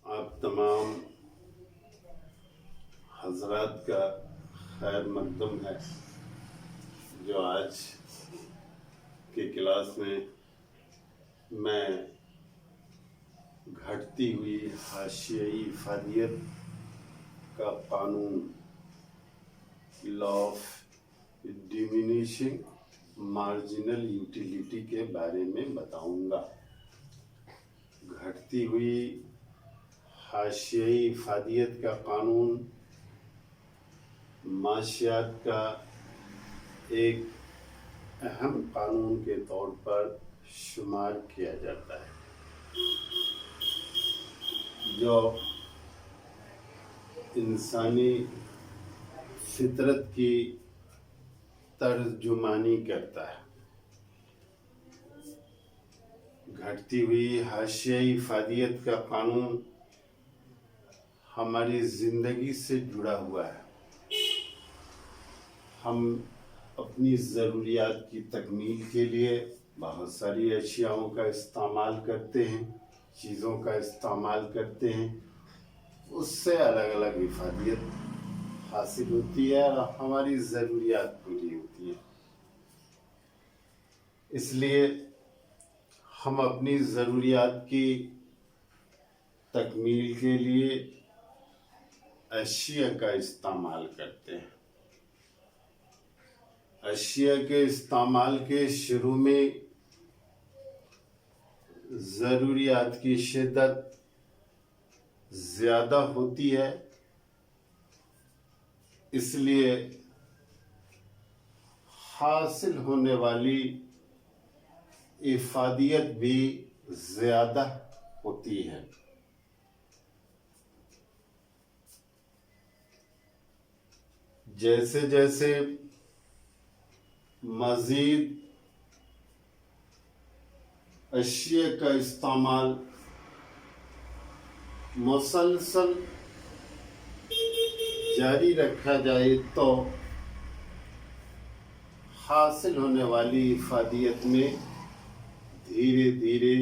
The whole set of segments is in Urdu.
آپ تمام حضرات کا خیر مقدم ہے جو آج کے کلاس میں گھٹتی ہوئی حاشیائی افادیت کا قانون law of diminishing marginal utility کے بارے میں بتاؤں گا۔ گھٹتی ہوئی حاشیائی افادیت کا قانون معاشیات کا ایک اہم قانون کے طور پر شمار کیا جاتا ہے جو انسانی فطرت کی ترجمانی کرتا ہے۔ گھٹتی ہوئی حاشیائی افادیت کا قانون ہماری زندگی سے جڑا ہوا ہے۔ ہم اپنی ضروریات کی تکمیل کے لیے بہت ساری اشیاؤں کا استعمال کرتے ہیں، چیزوں کا استعمال کرتے ہیں، اس سے الگ الگ افادیت حاصل ہوتی ہے اور ہماری ضروریات پوری ہوتی ہیں۔ اس لیے ہم اپنی ضروریات کی تکمیل کے لیے اشیاء کا استعمال کرتے ہیں۔ اشیاء کے استعمال کے شروع میں ضروریات کی شدت زیادہ ہوتی ہے، اس لیے حاصل ہونے والی افادیت بھی زیادہ ہوتی ہے۔ جیسے جیسے مزید اشیاء کا استعمال مسلسل جاری رکھا جائے تو حاصل ہونے والی افادیت میں دھیرے دھیرے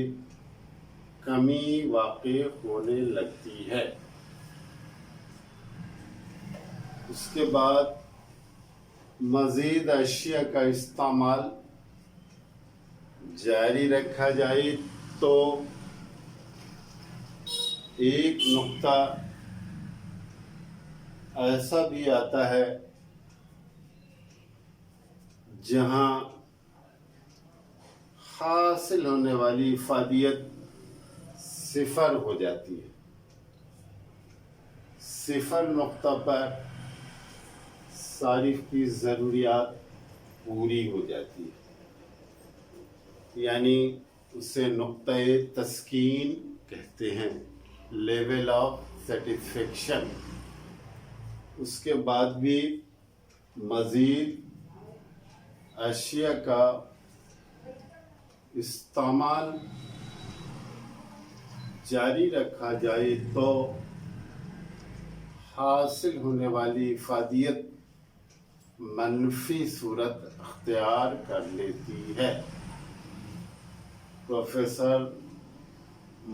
کمی واقع ہونے لگتی ہے۔ اس کے بعد مزید اشیاء کا استعمال جاری رکھا جائے تو ایک نقطہ ایسا بھی آتا ہے جہاں حاصل ہونے والی افادیت صفر ہو جاتی ہے۔ صفر نقطہ پر صارف کی ضروریات پوری ہو جاتی ہے، یعنی اسے نقطہ تسکین کہتے ہیں، لیول آف سیٹسفیکشن۔ اس کے بعد بھی مزید اشیاء کا استعمال جاری رکھا جائے تو حاصل ہونے والی افادیت منفی صورت اختیار کر لیتی ہے۔ پروفیسر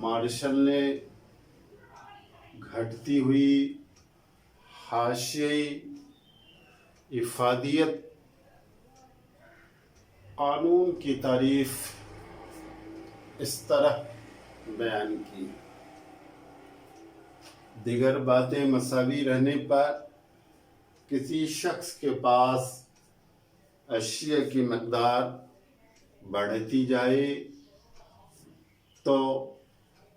مارشل نے گھٹتی ہوئی حاشیائی افادیت قانون کی تعریف اس طرح بیان کی: دیگر باتیں مساوی رہنے پر کسی شخص کے پاس اشیاء کی مقدار بڑھتی جائے تو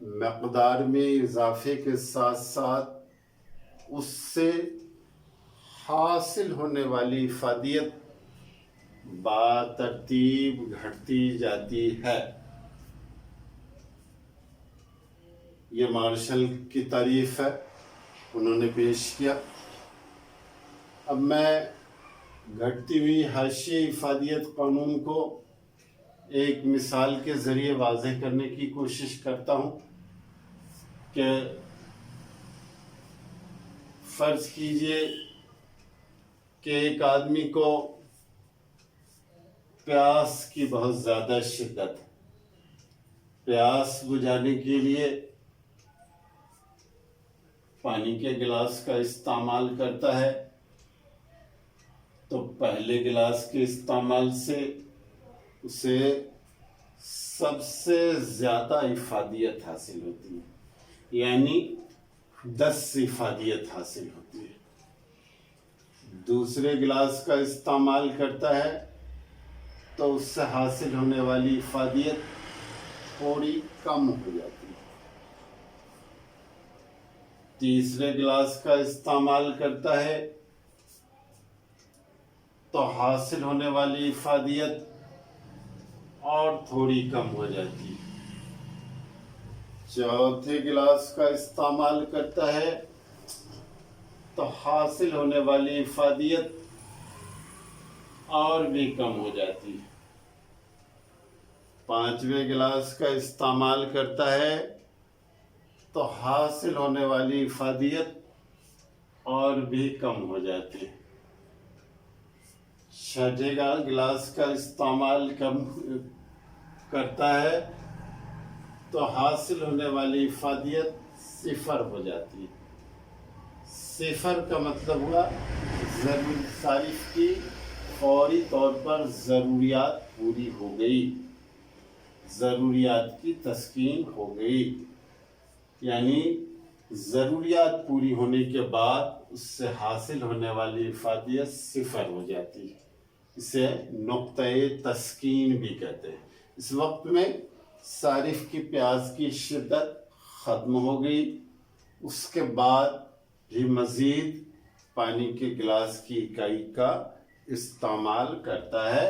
مقدار میں اضافے کے ساتھ ساتھ اس سے حاصل ہونے والی افادیت بترتیب گھٹتی جاتی ہے۔ یہ مارشل کی تعریف ہے، انہوں نے پیش کیا۔ اب میں گھٹتی ہوئی حاشیائی افادیت قانون کو ایک مثال کے ذریعے واضح کرنے کی کوشش کرتا ہوں کہ فرض کیجئے کہ ایک آدمی کو پیاس کی بہت زیادہ شدت ہے۔ پیاس بجھانے کے لیے پانی کے گلاس کا استعمال کرتا ہے تو پہلے گلاس کے استعمال سے اسے سب سے زیادہ افادیت حاصل ہوتی ہے، یعنی 10 افادیت حاصل ہوتی ہے۔ دوسرے گلاس کا استعمال کرتا ہے تو اس سے حاصل ہونے والی افادیت تھوڑی کم ہو جاتی ہے۔ تیسرے گلاس کا استعمال کرتا ہے تو حاصل ہونے والی افادیت اور تھوڑی کم ہو جاتی ہے۔ چوتھے گلاس کا استعمال کرتا ہے تو حاصل ہونے والی افادیت اور بھی کم ہو جاتی ہے۔ پانچویں گلاس کا استعمال کرتا ہے تو حاصل ہونے والی افادیت اور بھی کم ہو جاتی ہے۔ چھٹے گلاس کا استعمال کرتا ہے تو حاصل ہونے والی افادیت 0 ہو جاتی ہے۔ 0 کا مطلب ہوا صارف کی فوری طور پر ضروریات پوری ہو گئی، ضروریات کی تسکین ہو گئی، یعنی ضروریات پوری ہونے کے بعد اس سے حاصل ہونے والی افادیت 0 ہو جاتی ہے۔ اسے نقطۂ تسکین بھی کہتے ہیں۔ اس وقت میں صارف کی پیاس کی شدت ختم ہو گئی، اس کے بعد بھی مزید پانی کے گلاس کی اکائی کا استعمال کرتا ہے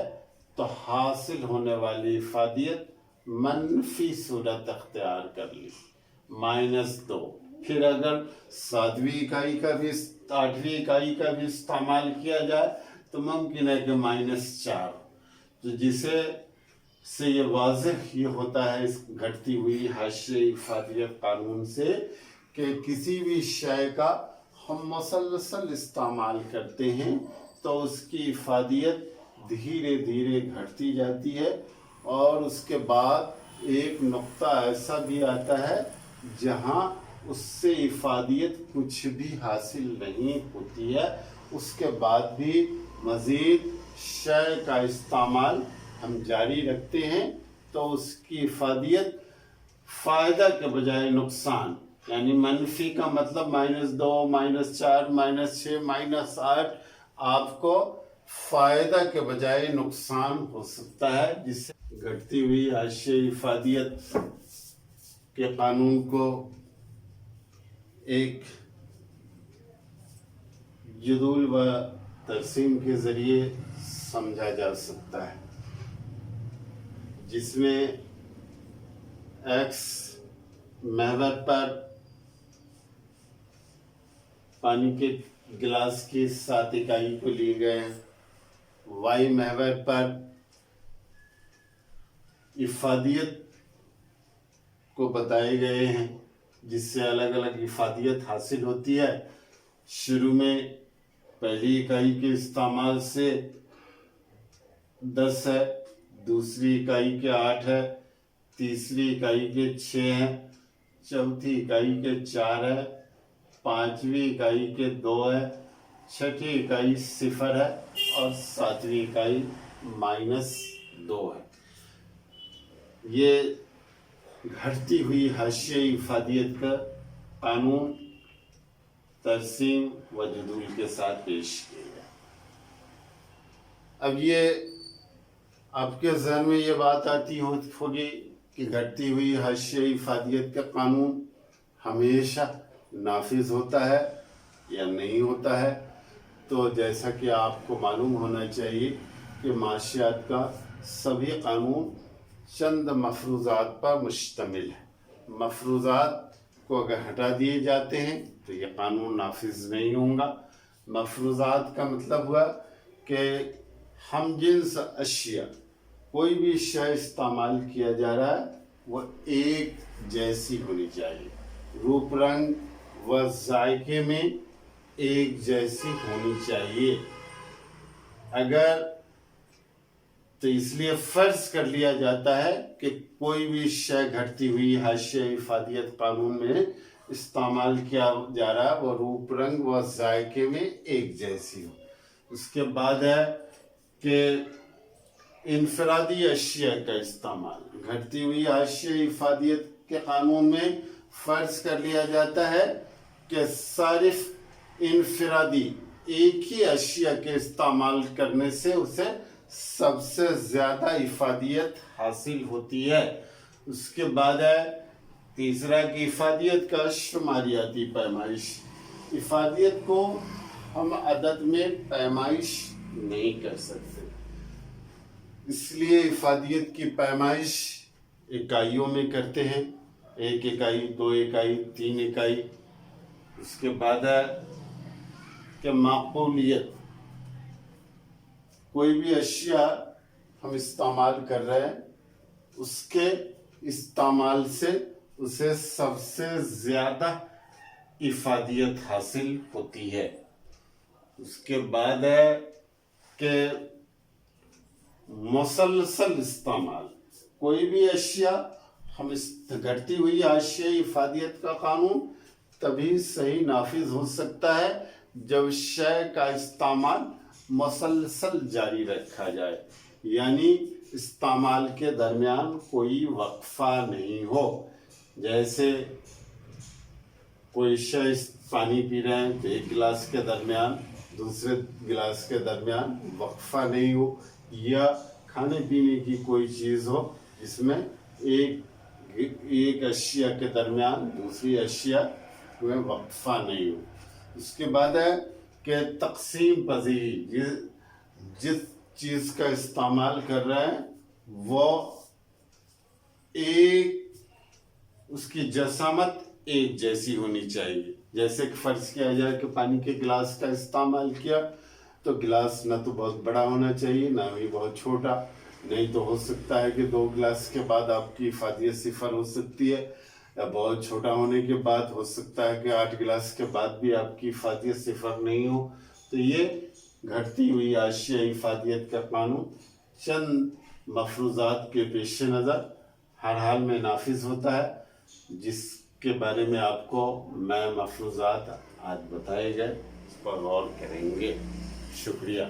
تو حاصل ہونے والی افادیت منفی صورت اختیار کر لی، -2۔ پھر اگر 7ویں اکائی کا بھی 8ویں اکائی کا بھی استعمال کیا جائے تو ممکن ہے کہ -4، تو جسے سے یہ واضح یہ ہوتا ہے اس گھٹتی ہوئی حاشیہ افادیت قانون سے کہ کسی بھی شے کا ہم مسلسل استعمال کرتے ہیں تو اس کی افادیت دھیرے دھیرے گھٹتی جاتی ہے، اور اس کے بعد ایک نقطہ ایسا بھی آتا ہے جہاں اس سے افادیت کچھ بھی حاصل نہیں ہوتی ہے۔ اس کے بعد بھی مزید شے کا استعمال ہم جاری رکھتے ہیں تو اس کی افادیت فائدہ کے بجائے نقصان، یعنی منفی کا مطلب -2، -4، -6، -8 آپ کو فائدہ کے بجائے نقصان ہو سکتا ہے، جس سے گھٹتی ہوئی حاشیہ افادیت کے قانون کو ایک جدول و ترسیم کے ذریعے سمجھا جا سکتا ہے، جس میں x محور پر پانی کے گلاس کی 7 اکائی کو لیے گئے ہیں، y محور پر افادیت کو بتائے گئے ہیں جس سے الگ الگ افادیت حاصل ہوتی ہے۔ شروع میں پہلی اکائی کے استعمال سے 10 ہے، دوسری اکائی کے 8 ہے، تیسری اکائی کے 6 ہے، چوتھی اکائی کے 4 ہے، پانچویں اکائی کے 2 ہے، چھٹی اکائی 0 ہے اور 7ویں اکائی -2 ہے۔ یہ گھٹتی ہوئی حاشیہ افادیت کا قانون ترسیم و جدول کے ساتھ پیش کیا گیا۔ اب یہ آپ کے ذہن میں یہ بات آتی ہوگی کہ گھٹتی ہوئی حاشیہ افادیت کا قانون ہمیشہ نافذ ہوتا ہے یا نہیں ہوتا ہے؟ تو جیسا کہ آپ کو معلوم ہونا چاہیے کہ معاشیات کا سبھی قانون چند مفروضات پر مشتمل ہے۔ مفروضات کو اگر ہٹا دیے جاتے ہیں تو یہ قانون نافذ نہیں ہوگا۔ مفروضات کا مطلب ہوا کہ ہم جنس اشیاء، کوئی بھی شے استعمال کیا جا رہا ہے وہ ایک جیسی ہونی چاہیے، روپ رنگ و ذائقے میں ایک جیسی ہونی چاہیے۔ اگر تو اس لیے فرض کر لیا جاتا ہے کہ کوئی بھی شے گھٹتی ہوئی حاشیہ افادیت قانون میں استعمال کیا جا رہا ہے وہ روپ رنگ و ذائقے میں ایک جیسی ہو۔ اس کے بعد ہے کہ انفرادی اشیاء کا استعمال۔ گھٹتی ہوئی حاشیۂ افادیت کے قانون میں فرض کر لیا جاتا ہے کہ صارف انفرادی ایک ہی اشیاء کے استعمال کرنے سے اسے سب سے زیادہ افادیت حاصل ہوتی ہے۔ اس کے بعد ہے تیسرا کہ افادیت کا شماریاتی پیمائش۔ افادیت کو ہم عدد میں پیمائش نہیں کر سکتے، اس لیے افادیت کی پیمائش اکائیوں میں کرتے ہیں، 1 اکائی، 2 اکائی، 3 اکائی۔ اس کے بعد ہے کہ معقولیت، کوئی بھی اشیاء ہم استعمال کر رہے ہیں اس کے استعمال سے اسے سب سے زیادہ افادیت حاصل ہوتی ہے۔ اس کے بعد ہے کہ مسلسل استعمال، کوئی بھی اشیاء ہم گھٹتی ہوئی حاشیۂ افادیت کا قانون تبھی صحیح نافذ ہو سکتا ہے جب شے کا استعمال مسلسل جاری رکھا جائے، یعنی استعمال کے درمیان کوئی وقفہ نہیں ہو۔ جیسے کوئی شے پانی پی رہے ہیں تو ایک گلاس کے درمیان دوسرے گلاس کے درمیان وقفہ نہیں ہو، یا کھانے پینے کی کوئی چیز ہو جس میں ایک اشیاء کے درمیان دوسری اشیاء میں وقفہ نہیں ہو۔ اس کے بعد ہے کہ تقسیم پذیری، جس چیز کا استعمال کر رہے ہیں وہ اس کی جسامت ایک جیسی ہونی چاہیے۔ جیسے کہ فرض کیا جائے کہ پانی کے گلاس کا استعمال کیا تو گلاس نہ تو بہت بڑا ہونا چاہیے نہ ہی بہت چھوٹا، نہیں تو ہو سکتا ہے کہ 2 گلاس کے بعد آپ کی افادیت 0 ہو سکتی ہے، یا بہت چھوٹا ہونے کے بعد ہو سکتا ہے کہ 8 گلاس کے بعد بھی آپ کی افادیت 0 نہیں ہو۔ تو یہ گھٹتی ہوئی حاشیۂ افادیت کا قانون چند مفروضات کے پیش نظر ہر حال میں نافذ ہوتا ہے، جس کے بارے میں آپ کو میں مفروضات آج بتائے گئے اس پر غور کریں گے۔ شکریہ۔